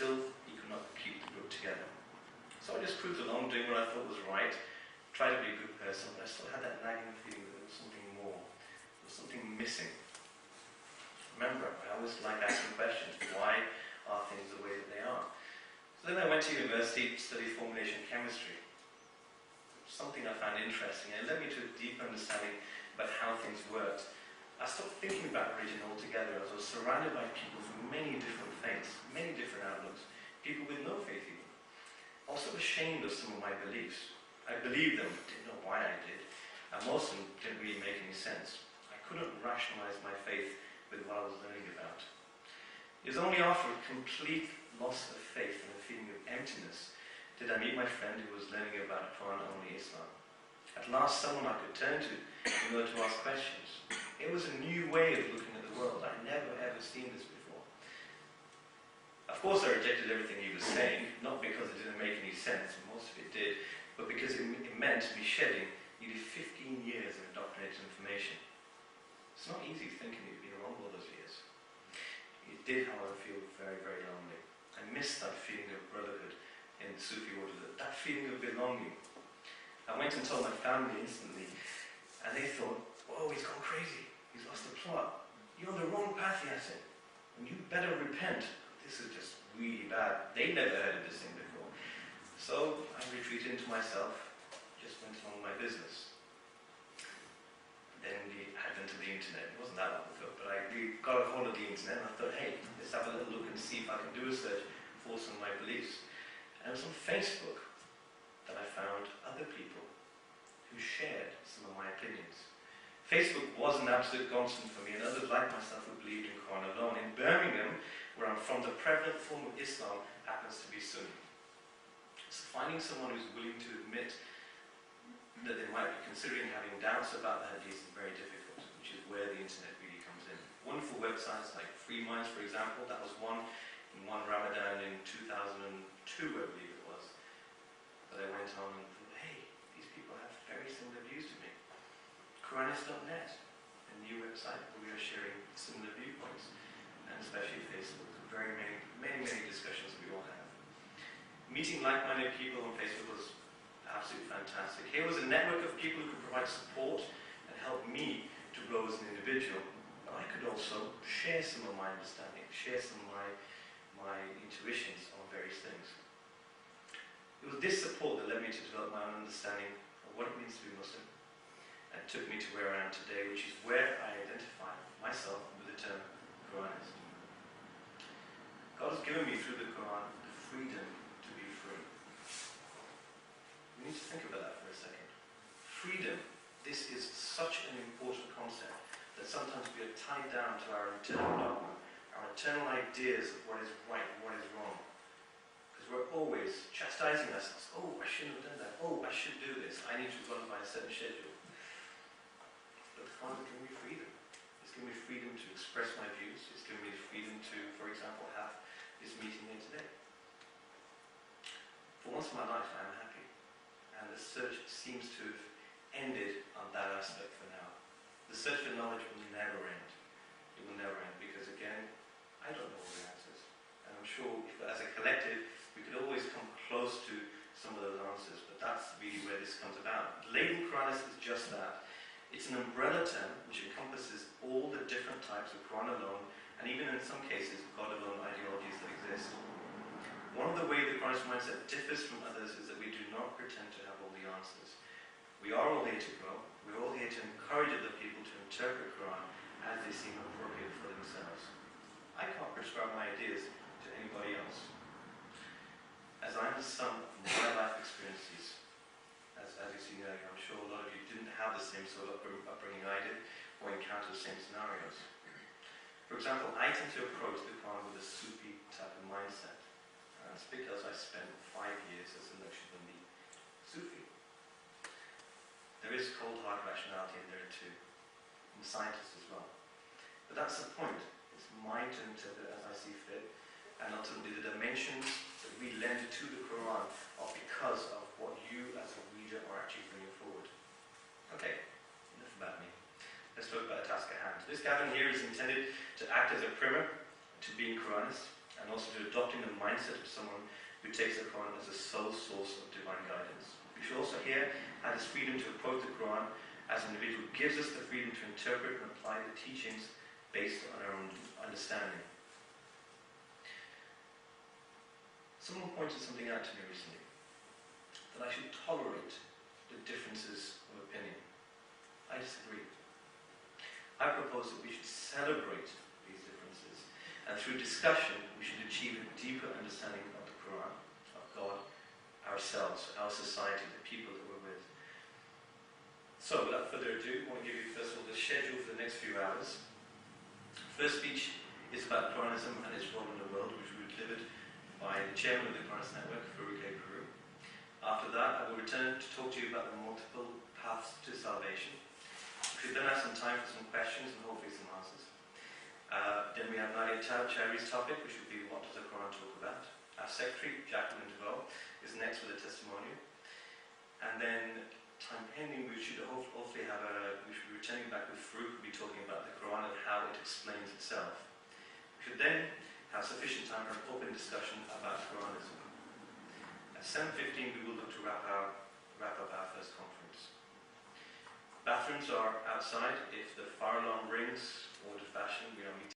still he could not keep the group together. So I just cruised along doing what I thought was right, tried to be a good person, but I still had that nagging feeling that there was something more, there was something missing. Remember, I always like asking questions. Why are things the way that they are? So then I went to university to study formulation chemistry. Something I found interesting, and it led me to a deep understanding about how things worked. I stopped thinking about religion altogether as I was surrounded by people from many different faiths, many different outlooks, people with no faith even. Also ashamed of some of my beliefs. I believed them, didn't know why I did, and most of them didn't really make any sense. I couldn't rationalize my faith with what I was learning about. It was only after a complete loss of faith and a feeling of emptiness did I meet my friend who was learning about Quran-only Islam. At last, someone I could turn to in order to ask questions. It was a new way of looking at the world. I'd never ever seen this before. Of course, I rejected everything he was saying, not because it didn't make any sense, and most of it did, but because it meant me shedding nearly 15 years of indoctrinated information. It's not easy thinking you've been wrong all those years. It did, however, feel very, very lonely. I missed that feeling of brotherhood in the Sufi order, that feeling of belonging. I went and told my family instantly, and they thought, "Whoa, he's gone crazy. He's lost the plot. You're on the wrong path," Yasin, "and you better repent. This is just really bad." They never heard of this thing before. So I retreated into myself, just went on my business. Then the advent of the internet, it wasn't that long ago, but I got a hold of the internet and I thought, hey, let's have a little look and see if I can do a search for some of my beliefs. And it was on Facebook that I found other people who shared some of my opinions. Facebook was an absolute godsend for me, and others like myself who believed in Quran alone. In Birmingham, where I'm from, the prevalent form of Islam happens to be Sunni. So finding someone who's willing to admit that they might be considering having doubts about the hadith is very difficult, which is where the internet really comes in. Wonderful websites like Free Minds, for example, that was one in one Ramadan in 2002, I believe it was, that I went on and thought, hey, these people have very similar views to me. Quranists.net, a new website where we are sharing similar viewpoints, and especially Facebook. Very many discussions we all have. Meeting like-minded people on Facebook was absolutely fantastic. Here was a network of people who could provide support and help me to grow as an individual, but I could also share some of my understanding, share some of my intuitions on various things. It was this support that led me to develop my own understanding of what it means to be Muslim, and took me to where I am today, which is where I identify myself with the term Qur'anist. God has given me through the Qur'an the freedom to be free. We need to think about that for a second. Freedom, this is such an important concept that sometimes we are tied down to our internal dogma, our internal ideas of what is right and what is wrong. Because we're always chastising ourselves. Oh, I shouldn't have done that. Oh, I should do this. I need to run by a certain schedule. But the Quran has given me freedom. It's given me freedom to express my views. It's given me the freedom to, for example, have this meeting here today. For once in my life, I am happy. And the search seems to have ended on that aspect for now. The search for knowledge will never end. It will never end because, again, I don't know all the answers. And I'm sure if, as a collective, we could always come close to some of those answers, but that's really where this comes about. Label Qur'anist is just that. It's an umbrella term which encompasses all the different types of Quran alone, and even in some cases, God alone ideologies that exist. One of the ways the Qur'anist mindset differs from others is that we do not pretend to have all the answers. We are all here to grow. We're all here to encourage other people to interpret Quran as they seem appropriate for themselves. I can't prescribe my ideas to anybody else. As I'm the sum of my life experiences, as you've seen earlier, I'm sure a lot of you didn't have the same sort of upbringing I did, or encounter the same scenarios. For example, I tend to approach the Quran with a Sufi type of mindset. And that's because I spent 5 years as a Naqshbandi Sufi. There is cold hard rationality in there too, and scientists as well. But that's the point. It's mine to interpret as I see fit, and ultimately the dimensions that we lend to the Quran are because of what you as a reader are actually bringing forward. Okay, enough about me. Let's talk about the task at hand. This gathering here is intended to act as a primer to being Quranist, and also to adopting the mindset of someone who takes the Quran as a sole source of divine guidance. We should also here have this freedom to approach the Quran as an individual gives us the freedom to interpret and apply the teachings based on our own understanding. Someone pointed something out to me recently, that I should tolerate the differences of opinion. I disagree. I propose that we should celebrate these differences, and through discussion we should achieve a deeper understanding of the Quran, of God, ourselves, our society, the people that we're with. So, without further ado, I want to give you first of all the schedule for the next few hours. First speech is about Quranism and its role in the world, which will be delivered by the chairman of the Qur'anist network, Peru. After that, I will return to talk to you about the multiple paths to salvation. We should then have some time for some questions and hopefully some answers. Then we have Nadia Chowdhury's topic, which will be what does the Quran talk about. Our secretary, Jacqueline DeVoe, is next with a testimonial. And then, time pending, we should hopefully we should be returning back with Farouk, who will be talking about the Quran and how it explains itself. We should then have sufficient time for an open discussion about Quranism. At 7:15 we will look to wrap up our first conference. Bathrooms are outside. If the fire alarm rings, ordered fashion, we are meeting